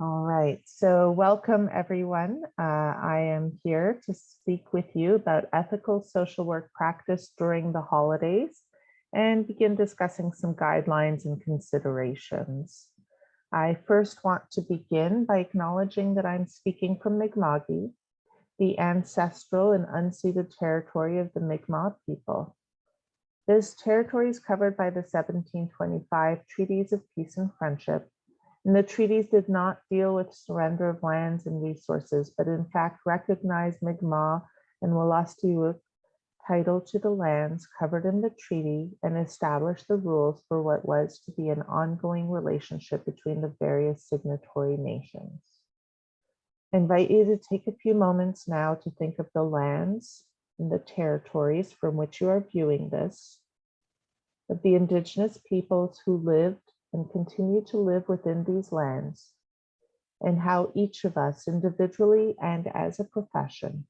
All right, so welcome everyone. I am here to speak with you about ethical social work practice during the holidays and begin discussing some guidelines and considerations. I first want to begin by acknowledging that I'm speaking from Mi'kmaq, the ancestral and unceded territory of the Mi'kmaq people. This territory is covered by the 1725 Treaties of Peace and Friendship. And the treaties did not deal with surrender of lands and resources, but in fact recognized Mi'kmaq and Wolastoqiyik title to the lands covered in the treaty and established the rules for what was to be an ongoing relationship between the various signatory nations. I invite you to take a few moments now to think of the lands and the territories from which you are viewing this, of the Indigenous peoples who lived and continue to live within these lands, and how each of us individually and as a profession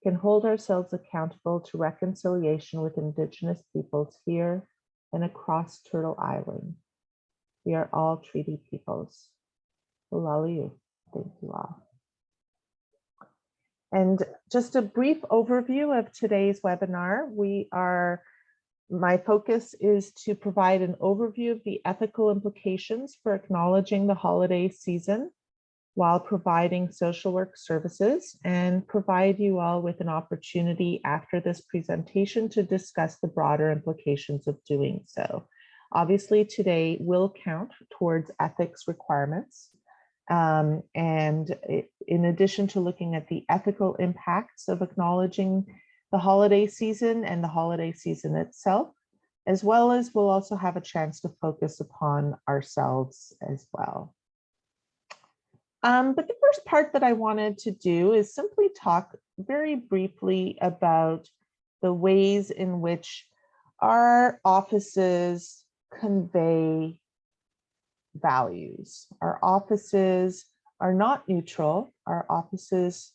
can hold ourselves accountable to reconciliation with Indigenous peoples here and across Turtle Island. We are all treaty peoples. Ulaliu. Thank you all. And just a brief overview of today's webinar. My focus is to provide an overview of the ethical implications for acknowledging the holiday season while providing social work services, and provide you all with an opportunity after this presentation to discuss the broader implications of doing so. Obviously, today will count towards ethics requirements. And in addition to looking at the ethical impacts of acknowledging the holiday season and the holiday season itself, as well as we'll also have a chance to focus upon ourselves as well. But the first part that I wanted to do is simply talk very briefly about the ways in which our offices convey values. Our offices are not neutral. Our offices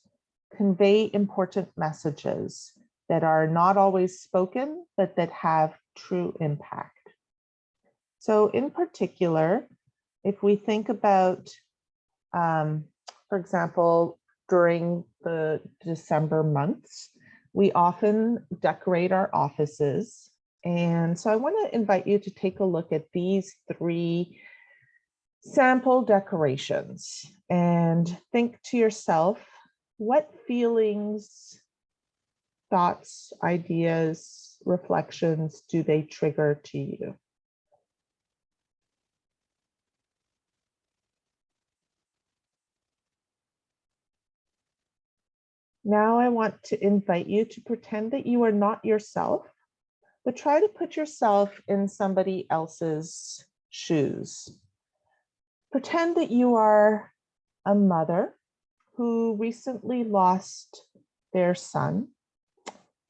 convey important messages that are not always spoken, but that have true impact. So in particular, if we think about, for example, during the December months, we often decorate our offices. And so I want to invite you to take a look at these three sample decorations and think to yourself, what feelings, thoughts, ideas, reflections do they trigger to you? Now I want to invite you to pretend that you are not yourself, but try to put yourself in somebody else's shoes. Pretend that you are a mother who recently lost their son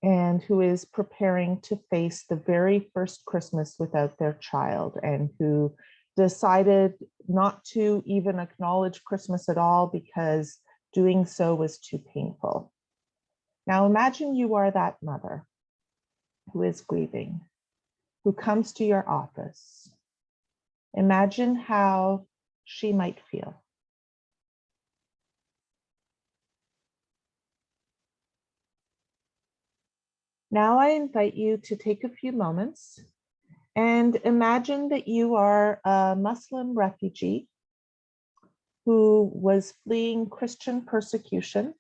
and who is preparing to face the very first Christmas without their child, and who decided not to even acknowledge Christmas at all because doing so was too painful. Now imagine you are that mother who is grieving, who comes to your office. Imagine how she might feel. Now I invite you to take a few moments and imagine that you are a Muslim refugee who was fleeing Christian persecution,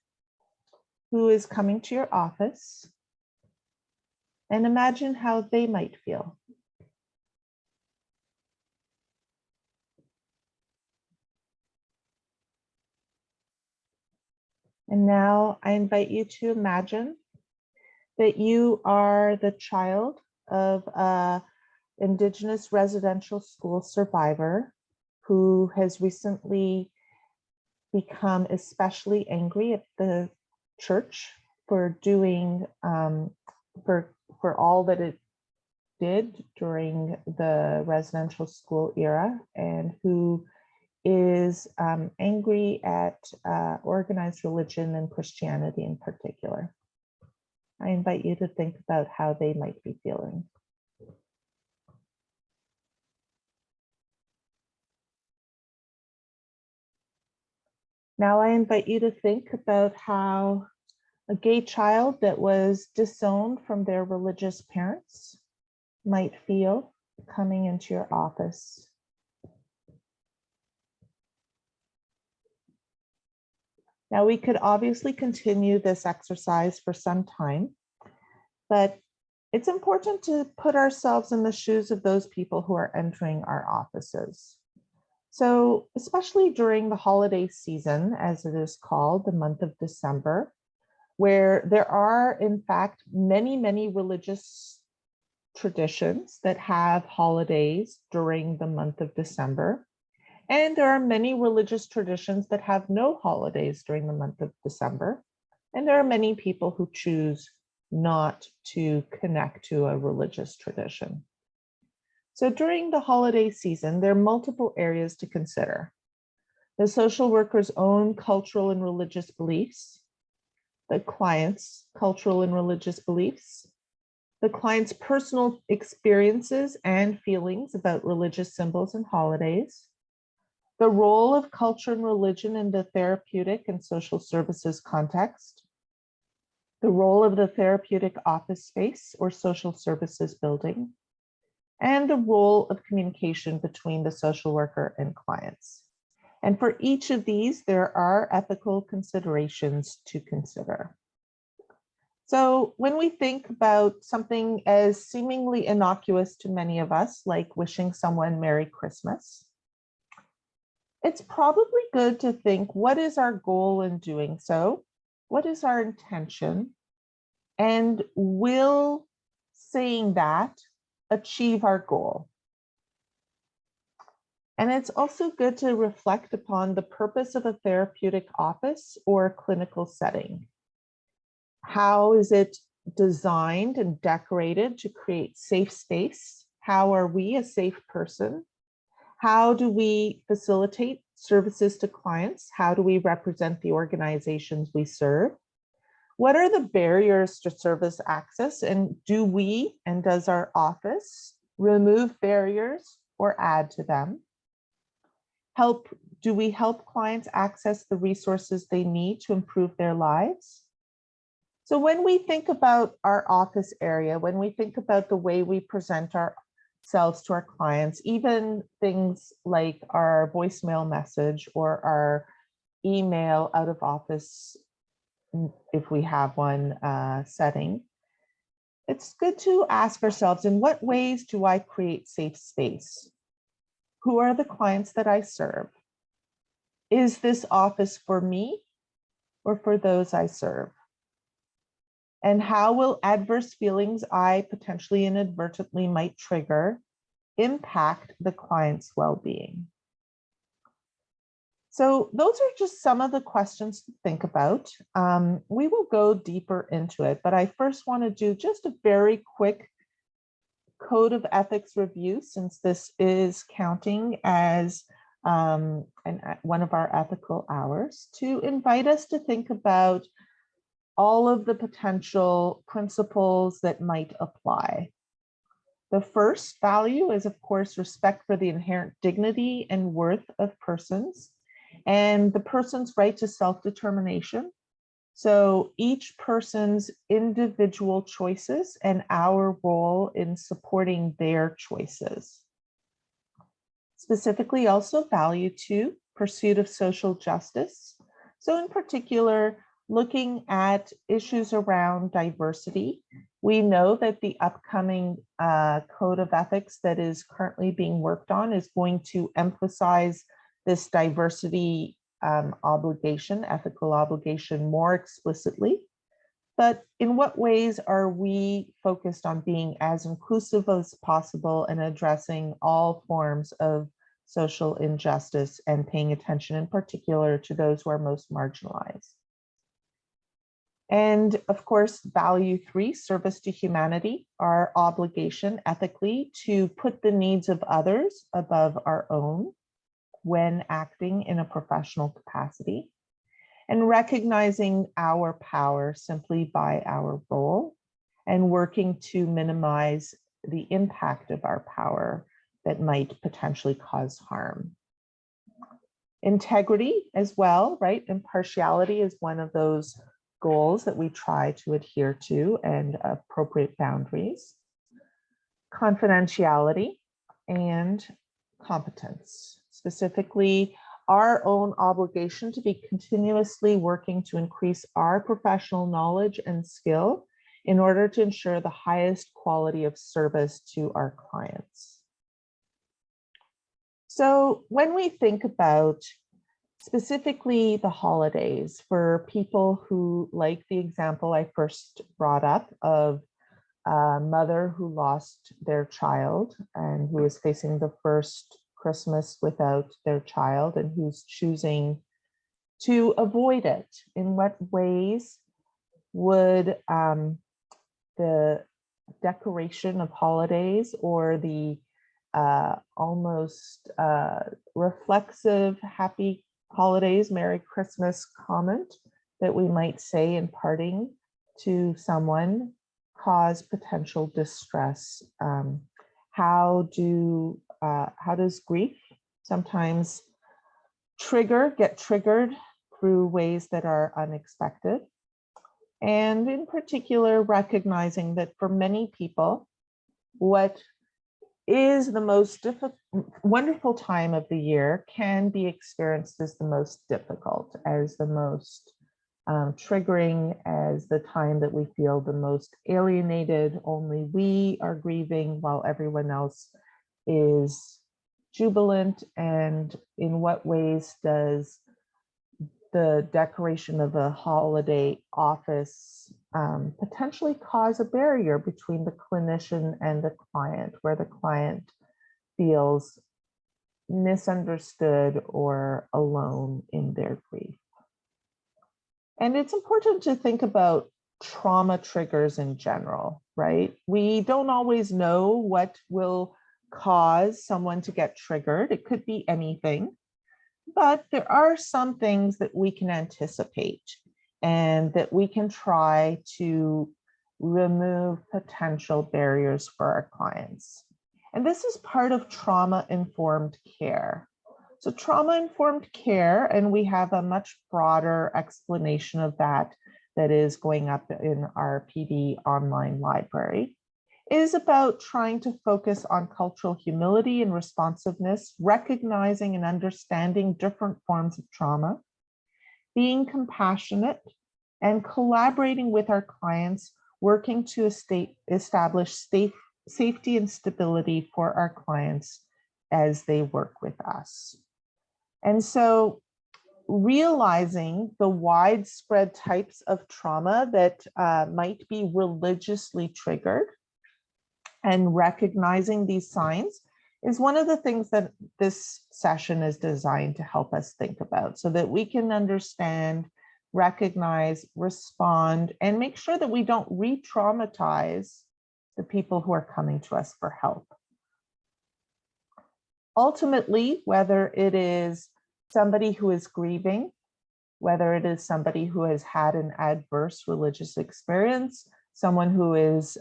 who is coming to your office, and imagine how they might feel. And now I invite you to imagine that you are the child of an Indigenous residential school survivor who has recently become especially angry at the church for doing, for all that it did during the residential school era, and who is angry at organized religion and Christianity in particular. I invite you to think about how they might be feeling. Now I invite you to think about how a gay child that was disowned from their religious parents might feel coming into your office. Now we could obviously continue this exercise for some time, but it's important to put ourselves in the shoes of those people who are entering our offices. So especially during the holiday season, as it is called, the month of December, where there are in fact many religious traditions that have holidays during the month of December. And there are many religious traditions that have no holidays during the month of December. And there are many people who choose not to connect to a religious tradition. So during the holiday season, there are multiple areas to consider. The social worker's own cultural and religious beliefs, the client's cultural and religious beliefs, the client's personal experiences and feelings about religious symbols and holidays, the role of culture and religion in the therapeutic and social services context, the role of the therapeutic office space or social services building, and the role of communication between the social worker and clients. And for each of these, there are ethical considerations to consider. So when we think about something as seemingly innocuous to many of us, like wishing someone Merry Christmas, it's probably good to think, what is our goal in doing so? What is our intention? And will saying that achieve our goal? And it's also good to reflect upon the purpose of a therapeutic office or clinical setting. How is it designed and decorated to create safe space? How are we a safe person? How do we facilitate services to clients? How do we represent the organizations we serve? What are the barriers to service access? And do we, and does our office remove barriers or add to them? Do we help clients access the resources they need to improve their lives? So when we think about our office area, when we think about the way we present ourselves to our clients, even things like our voicemail message or our email out of office, if we have one setting, it's good to ask ourselves, in what ways do I create safe space? Who are the clients that I serve? Is this office for me or for those I serve? And how will adverse feelings I potentially inadvertently might trigger impact the client's well-being? So those are just some of the questions to think about. We will go deeper into it, but I first want to do just a very quick code of ethics review, since this is counting as one of our ethical hours, to invite us to think about all of the potential principles that might apply. The first value is, of course, respect for the inherent dignity and worth of persons and the person's right to self-determination. So each person's individual choices and our role in supporting their choices. Specifically also value 2, pursuit of social justice. So in particular, looking at issues around diversity. We know that the upcoming code of ethics that is currently being worked on is going to emphasize this diversity obligation, ethical obligation, more explicitly. But in what ways are we focused on being as inclusive as possible and addressing all forms of social injustice and paying attention in particular to those who are most marginalized? And of course, value 3, service to humanity, our obligation ethically to put the needs of others above our own when acting in a professional capacity, and recognizing our power simply by our role and working to minimize the impact of our power that might potentially cause harm. Integrity as well, right? Impartiality is one of those goals that we try to adhere to, and appropriate boundaries. Confidentiality and competence, specifically our own obligation to be continuously working to increase our professional knowledge and skill in order to ensure the highest quality of service to our clients. So when we think about specifically the holidays, for people who, like the example I first brought up of a mother who lost their child and who is facing the first Christmas without their child and who's choosing to avoid it, in what ways would the decoration of holidays or the almost reflexive happy holidays, Merry Christmas comment that we might say in parting to someone cause potential distress? How does grief sometimes get triggered through ways that are unexpected? And in particular, recognizing that for many people, what is the most wonderful time of the year can be experienced as the most difficult, as the most triggering, as the time that we feel the most alienated. Only we are grieving while everyone else is jubilant. And in what ways does the decoration of a holiday office potentially cause a barrier between the clinician and the client, where the client feels misunderstood or alone in their grief? And it's important to think about trauma triggers in general, right? We don't always know what will cause someone to get triggered. It could be anything. But there are some things that we can anticipate and that we can try to remove potential barriers for our clients. And this is part of trauma-informed care. So trauma-informed care, and we have a much broader explanation of that is going up in our PD online library, is about trying to focus on cultural humility and responsiveness, recognizing and understanding different forms of trauma, being compassionate, and collaborating with our clients, working to establish safety and stability for our clients as they work with us. And so realizing the widespread types of trauma that might be religiously triggered and recognizing these signs is one of the things that this session is designed to help us think about, so that we can understand, recognize, respond, and make sure that we don't re-traumatize the people who are coming to us for help. Ultimately, whether it is somebody who is grieving, whether it is somebody who has had an adverse religious experience, someone who is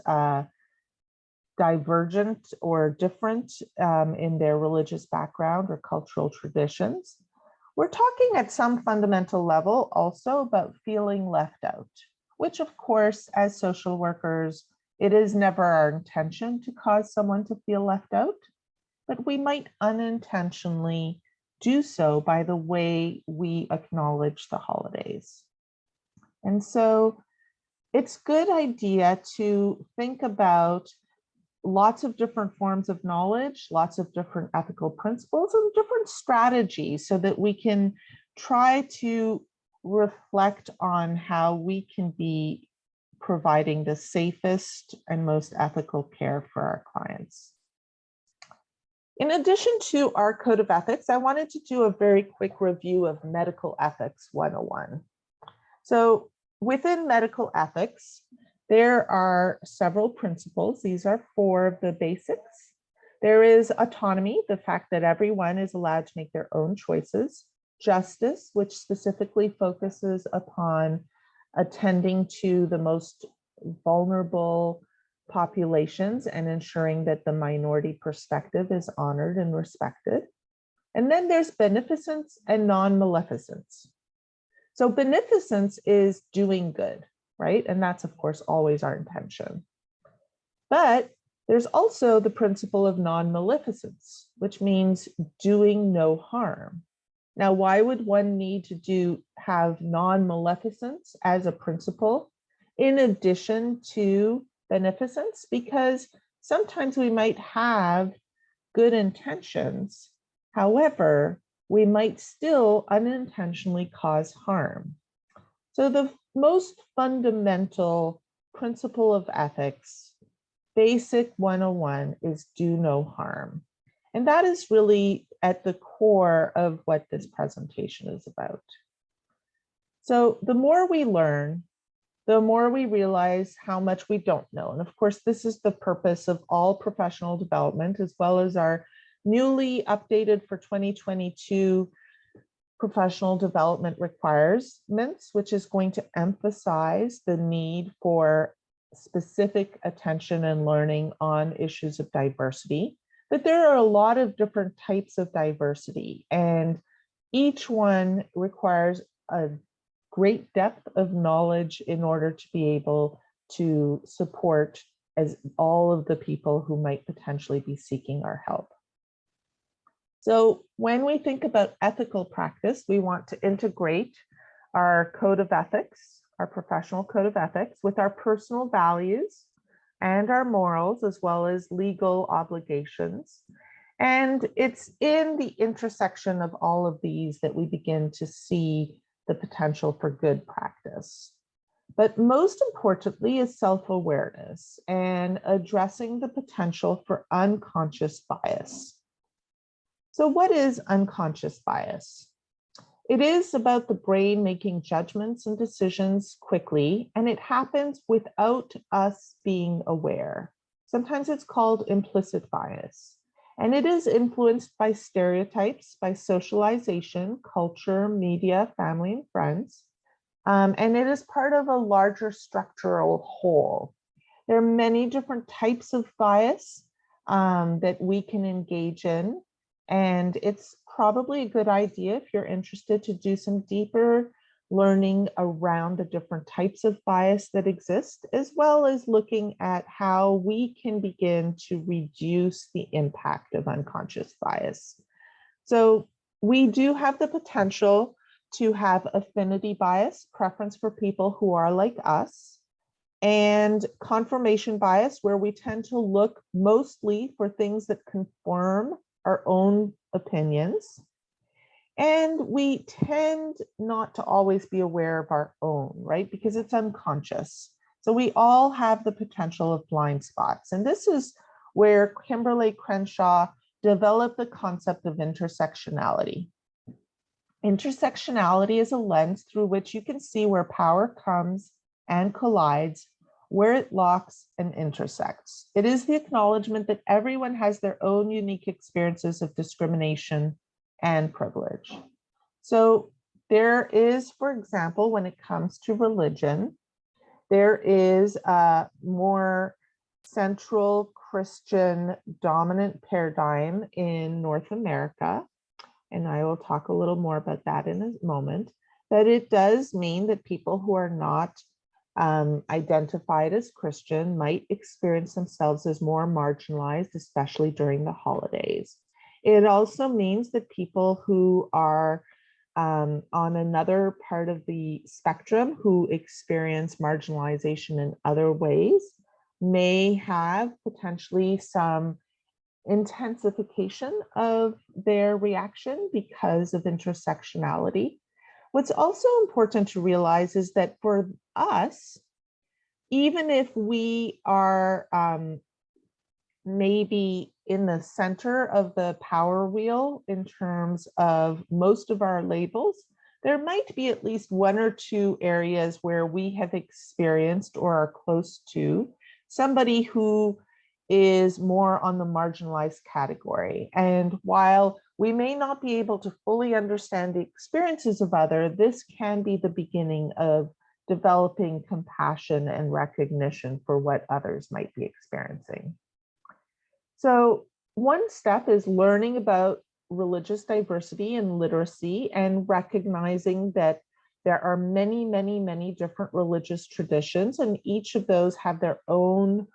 divergent or different in their religious background or cultural traditions, we're talking at some fundamental level also about feeling left out, which of course, as social workers, it is never our intention to cause someone to feel left out, but we might unintentionally do so by the way we acknowledge the holidays. And so it's a good idea to think about lots of different forms of knowledge, lots of different ethical principles and different strategies so that we can try to reflect on how we can be providing the safest and most ethical care for our clients. In addition to our code of ethics, I wanted to do a very quick review of Medical Ethics 101. So within medical ethics, there are several principles. These are 4 of the basics. There is autonomy, the fact that everyone is allowed to make their own choices. Justice, which specifically focuses upon attending to the most vulnerable populations and ensuring that the minority perspective is honored and respected. And then there's beneficence and non-maleficence. So beneficence is doing good, right? And that's, of course, always our intention. But there's also the principle of non-maleficence, which means doing no harm. Now, why would one need to have non-maleficence as a principle in addition to beneficence? Because sometimes we might have good intentions. However, we might still unintentionally cause harm. So the most fundamental principle of ethics, basic 101, is do no harm. And that is really at the core of what this presentation is about. So the more we learn, the more we realize how much we don't know. And of course, this is the purpose of all professional development, as well as our newly updated for 2022 professional development requirements, which is going to emphasize the need for specific attention and learning on issues of diversity. But there are a lot of different types of diversity, and each one requires a great depth of knowledge in order to be able to support as all of the people who might potentially be seeking our help. So when we think about ethical practice, we want to integrate our code of ethics, our professional code of ethics, with our personal values and our morals, as well as legal obligations. And it's in the intersection of all of these that we begin to see the potential for good practice. But most importantly is self-awareness and addressing the potential for unconscious bias. So what is unconscious bias? It is about the brain making judgments and decisions quickly, and it happens without us being aware. Sometimes it's called implicit bias, and it is influenced by stereotypes, by socialization, culture, media, family, and friends. And it is part of a larger structural whole. There are many different types of bias that we can engage in. And it's probably a good idea, if you're interested, to do some deeper learning around the different types of bias that exist, as well as looking at how we can begin to reduce the impact of unconscious bias. So we do have the potential to have affinity bias, preference for people who are like us, and confirmation bias, where we tend to look mostly for things that confirm our own opinions. And we tend not to always be aware of our own, right? Because it's unconscious. So we all have the potential of blind spots. And this is where Kimberly Crenshaw developed the concept of intersectionality. Intersectionality is a lens through which you can see where power comes and collides, where it locks and intersects. It is the acknowledgement that everyone has their own unique experiences of discrimination and privilege. So there is, for example, when it comes to religion, there is a more central Christian dominant paradigm in North America, and I will talk a little more about that in a moment. But it does mean that people who are not identified as Christian might experience themselves as more marginalized, especially during the holidays. It also means that people who are on another part of the spectrum who experience marginalization in other ways may have potentially some intensification of their reaction because of intersectionality. What's also important to realize is that for us, even if we are maybe in the center of the power wheel in terms of most of our labels, there might be at least one or two areas where we have experienced or are close to somebody who is more on the marginalized category. And while we may not be able to fully understand the experiences of others, this can be the beginning of developing compassion and recognition for what others might be experiencing. So one step is learning about religious diversity and literacy, and recognizing that there are many, many, many different religious traditions, and each of those have their own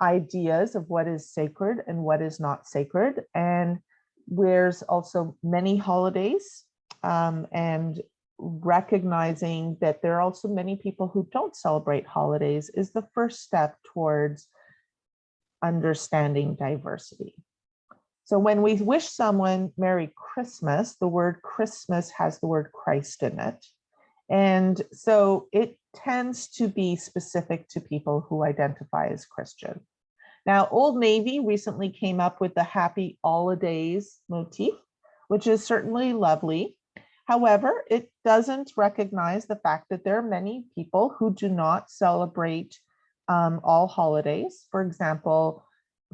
ideas of what is sacred and what is not sacred. And there's also many holidays, and recognizing that there are also many people who don't celebrate holidays is the first step towards understanding diversity. So when we wish someone Merry Christmas, the word Christmas has the word Christ in it. And so it tends to be specific to people who identify as Christian. Now, Old Navy recently came up with the Happy Holidays motif, which is certainly lovely. However, it doesn't recognize the fact that there are many people who do not celebrate all holidays. For example,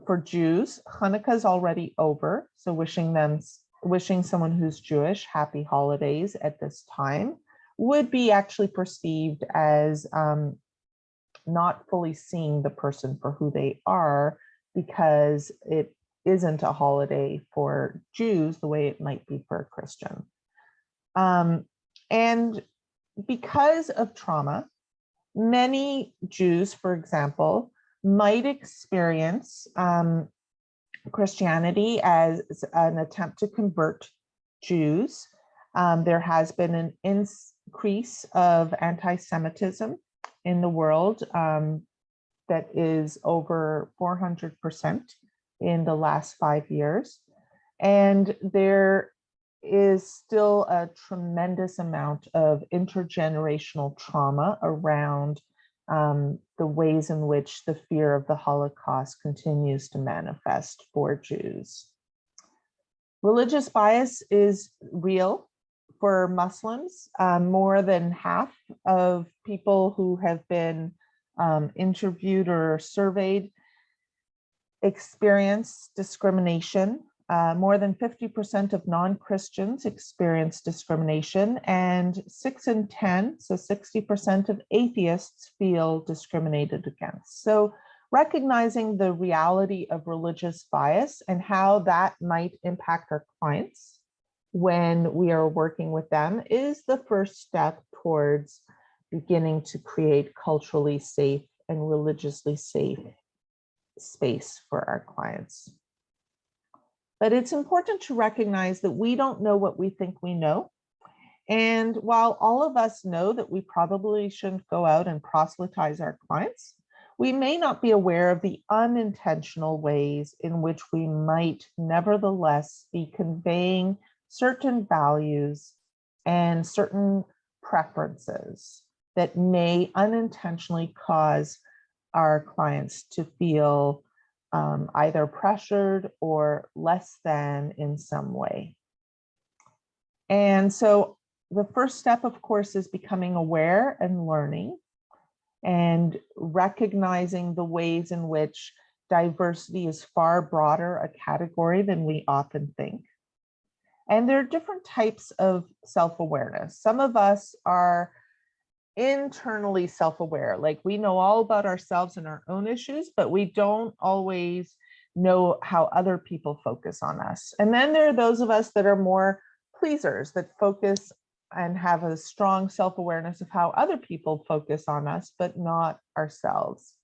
for Jews, Hanukkah is already over, so wishing someone who's Jewish happy holidays at this time would be actually perceived as not fully seeing the person for who they are, because it isn't a holiday for Jews the way it might be for a Christian. And because of trauma, many Jews, for example, might experience Christianity as an attempt to convert Jews. There has been an increase of anti-Semitism in the world that is over 400% in the last 5 years. And there is still a tremendous amount of intergenerational trauma around the ways in which the fear of the Holocaust continues to manifest for Jews. Religious bias is real for Muslims. More than half of people who have been interviewed or surveyed experience discrimination. More than 50% of non-Christians experience discrimination, and 6 in 10, so 60% of atheists feel discriminated against. So recognizing the reality of religious bias and how that might impact our clients when we are working with them is the first step towards beginning to create culturally safe and religiously safe space for our clients. But it's important to recognize that we don't know what we think we know. And while all of us know that we probably shouldn't go out and proselytize our clients, we may not be aware of the unintentional ways in which we might nevertheless be conveying certain values and certain preferences that may unintentionally cause our clients to feel either pressured or less than in some way. And so the first step, of course, is becoming aware and learning and recognizing the ways in which diversity is far broader a category than we often think. And there are different types of self-awareness. Some of us are internally self-aware, like we know all about ourselves and our own issues, but we don't always know how other people focus on us. And then there are those of us that are more pleasers, that focus and have a strong self-awareness of how other people focus on us, but not ourselves.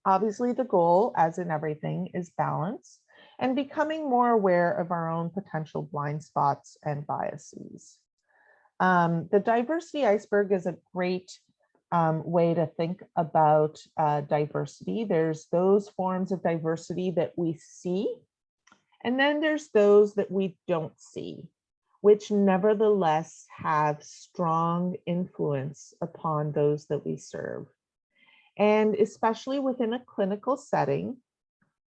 Obviously, the goal, as in everything, is balance and becoming more aware of our own potential blind spots and biases. The diversity iceberg is a great way to think about diversity. There's those forms of diversity that we see, and then there's those that we don't see, which nevertheless have strong influence upon those that we serve. And especially within a clinical setting,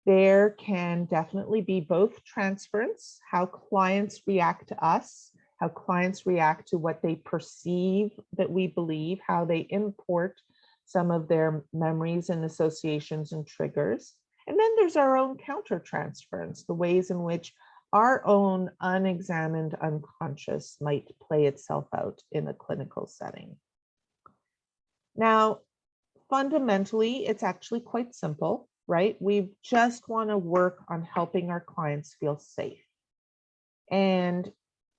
there can definitely be both transference, how clients react to us, how clients react to what they perceive that we believe, how they import some of their memories and associations and triggers. And then there's our own countertransference, the ways in which our own unexamined unconscious might play itself out in a clinical setting. Now, fundamentally, it's actually quite simple, right? We just want to work on helping our clients feel safe. And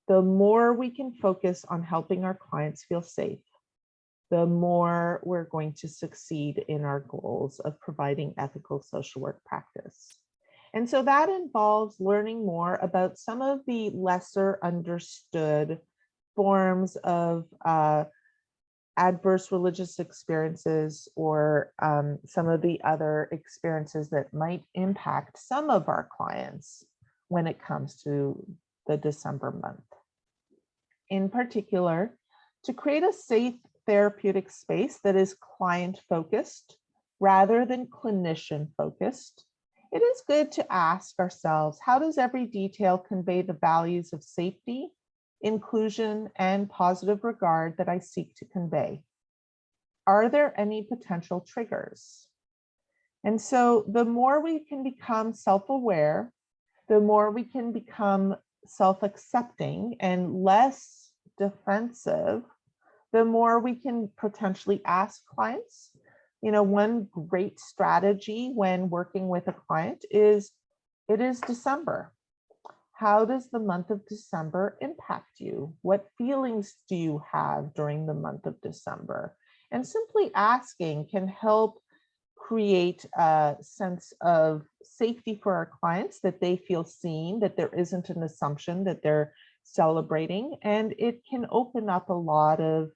the more we can focus on helping our clients feel safe, the more we're going to succeed in our goals of providing ethical social work practice. And so that involves learning more about some of the lesser understood forms of adverse religious experiences, or some of the other experiences that might impact some of our clients when it comes to the December month. In particular, to create a safe therapeutic space that is client focused rather than clinician focused, it is good to ask ourselves, how does every detail convey the values of safety, inclusion, and positive regard that I seek to convey? Are there any potential triggers? And so the more we can become self-aware, the more we can become self-accepting and less defensive, the more we can potentially ask clients. One great strategy when working with a client is, it is December. How does the month of December impact you? What feelings do you have during the month of December? And simply asking can help create a sense of safety for our clients, that they feel seen, that there isn't an assumption that they're celebrating, and it can open up a lot of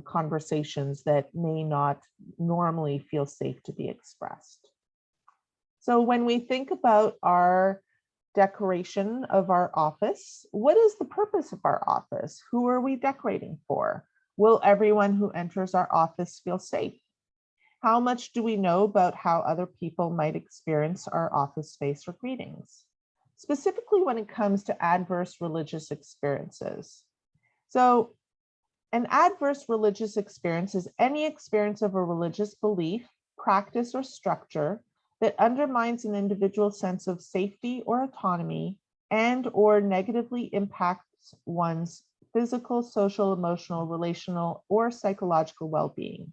conversations that may not normally feel safe to be expressed. So when we think about our decoration of our office, what is the purpose of our office? Who are we decorating for? Will everyone who enters our office feel safe? How much do we know about how other people might experience our office space or greetings? Specifically when it comes to adverse religious experiences. So an adverse religious experience is any experience of a religious belief, practice, or structure that undermines an individual's sense of safety or autonomy, and or negatively impacts one's physical, social, emotional, relational, or psychological well-being.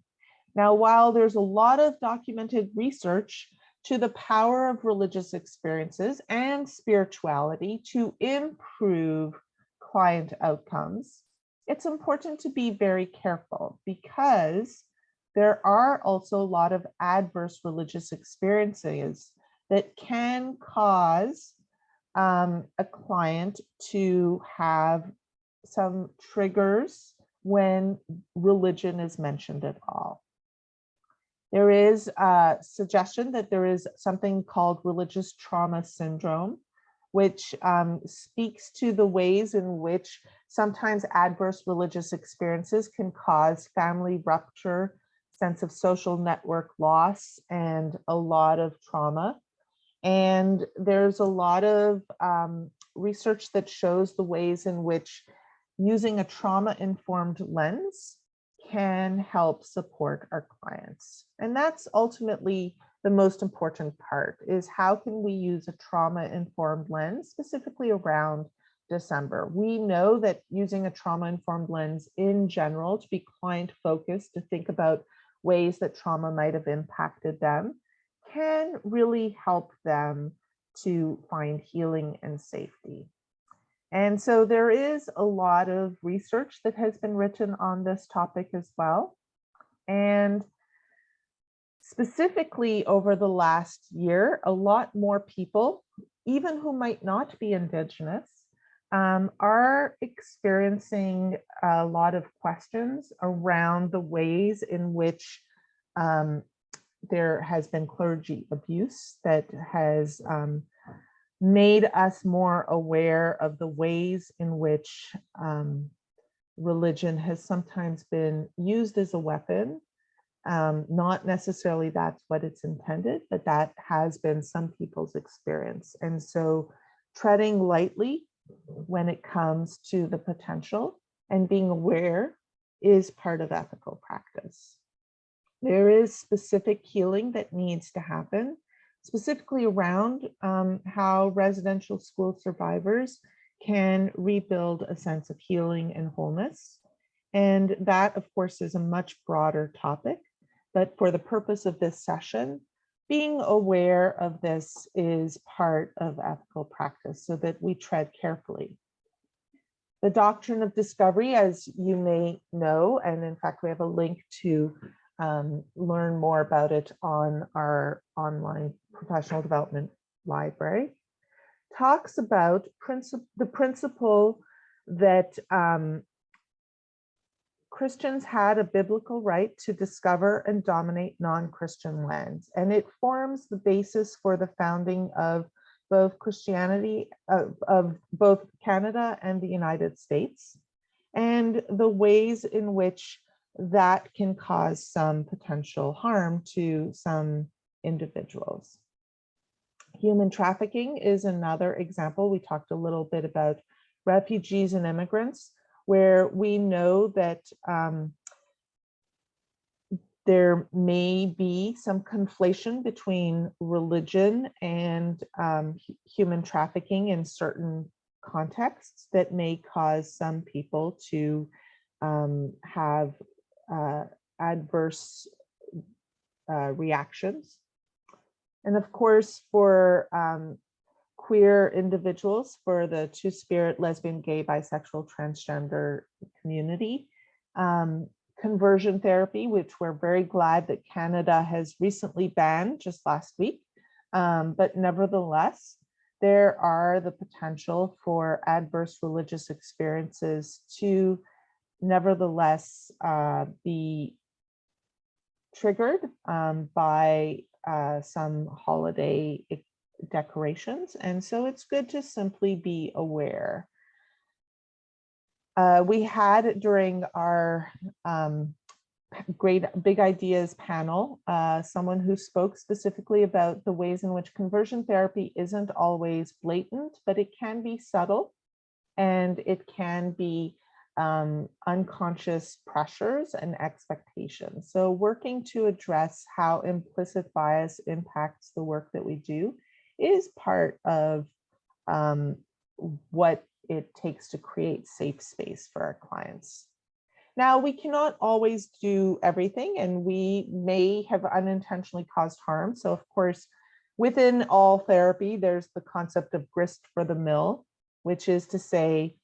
Now, while there's a lot of documented research to the power of religious experiences and spirituality to improve client outcomes, it's important to be very careful, because there are also a lot of adverse religious experiences that can cause a client to have some triggers when religion is mentioned at all. There is a suggestion that there is something called religious trauma syndrome, which speaks to the ways in which sometimes adverse religious experiences can cause family rupture, sense of social network loss, and a lot of trauma. And there's a lot of research that shows the ways in which using a trauma-informed lens can help support our clients. And that's ultimately the most important part, is how can we use a trauma-informed lens, specifically around December. We know that using a trauma-informed lens in general, to be client-focused, to think about ways that trauma might have impacted them, can really help them to find healing and safety. And so there is a lot of research that has been written on this topic as well. And specifically over the last year, a lot more people, even who might not be Indigenous, are experiencing a lot of questions around the ways in which there has been clergy abuse that has made us more aware of the ways in which religion has sometimes been used as a weapon. Not necessarily that's what it's intended, but that has been some people's experience. And so treading lightly when it comes to the potential and being aware is part of ethical practice. There is specific healing that needs to happen, specifically around how residential school survivors can rebuild a sense of healing and wholeness. And that, of course, is a much broader topic. But for the purpose of this session, being aware of this is part of ethical practice, so that we tread carefully The doctrine of discovery, as you may know, and in fact, we have a link to learn more about it on our online professional development library, talks about the principle that Christians had a biblical right to discover and dominate non-Christian lands, and it forms the basis for the founding of both Christianity, of both Canada and the United States, and the ways in which that can cause some potential harm to some individuals. Human trafficking is another example. We talked a little bit about refugees and immigrants, where we know that there may be some conflation between religion and human trafficking in certain contexts that may cause some people to have adverse reactions. And of course, for queer individuals, for the two-spirit, lesbian, gay, bisexual, transgender community, conversion therapy, which we're very glad that Canada has recently banned just last week. But nevertheless, there are the potential for adverse religious experiences to nevertheless be triggered by some holiday decorations. And so it's good to simply be aware. We had during our Great Big Ideas panel, someone who spoke specifically about the ways in which conversion therapy isn't always blatant, but it can be subtle and it can be unconscious pressures and expectations. So working to address how implicit bias impacts the work that we do is part of what it takes to create safe space for our clients. Now, we cannot always do everything, and we may have unintentionally caused harm. So of course, within all therapy, there's the concept of grist for the mill, which is to say,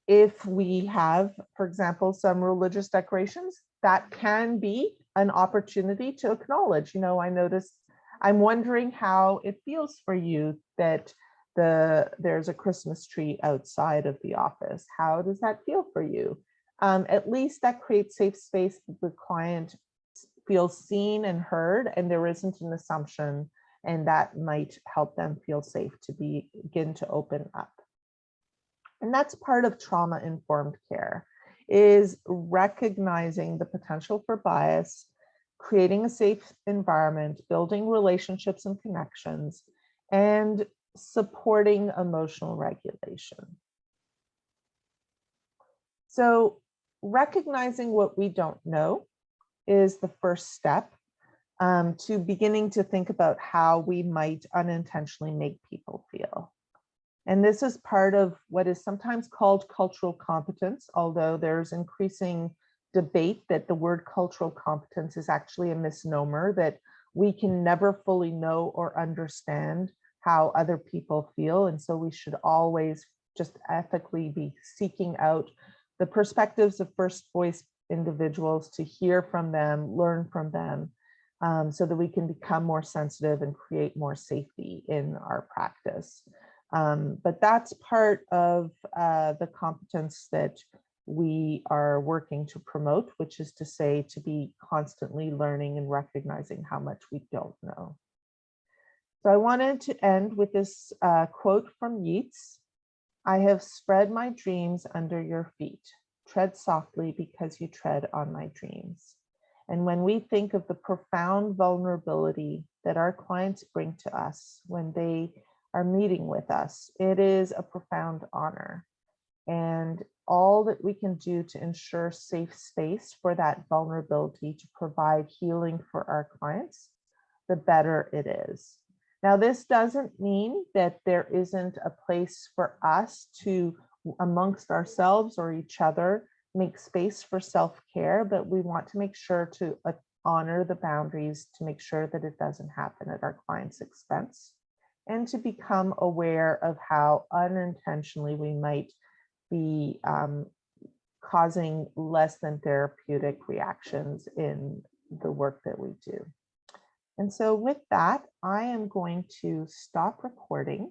if we have, for example, some religious decorations, that can be an opportunity to acknowledge, I noticed, I'm wondering how it feels for you that there's a Christmas tree outside of the office. How does that feel for you? At least that creates safe space that the client feels seen and heard, and there isn't an assumption, and that might help them feel safe to begin to open up. And that's part of trauma-informed care, is recognizing the potential for bias, creating a safe environment, building relationships and connections, and supporting emotional regulation. So recognizing what we don't know is the first step to beginning to think about how we might unintentionally make people feel. And this is part of what is sometimes called cultural competence, although there's increasing debate that the word cultural competence is actually a misnomer, that we can never fully know or understand how other people feel. And so we should always just ethically be seeking out the perspectives of first voice individuals, to hear from them, learn from them, so that we can become more sensitive and create more safety in our practice. But that's part of the competence that we are working to promote, which is to say, to be constantly learning and recognizing how much we don't know. So I wanted to end with this quote from Yeats. "I have spread my dreams under your feet. Tread softly because you tread on my dreams." And when we think of the profound vulnerability that our clients bring to us when they are meeting with us, it is a profound honor. And all that we can do to ensure safe space for that vulnerability to provide healing for our clients, the better it is. Now, this doesn't mean that there isn't a place for us to, amongst ourselves or each other, make space for self-care, but we want to make sure to honor the boundaries to make sure that it doesn't happen at our client's expense, and to become aware of how unintentionally we might be causing less than therapeutic reactions in the work that we do. And so with that, I am going to stop recording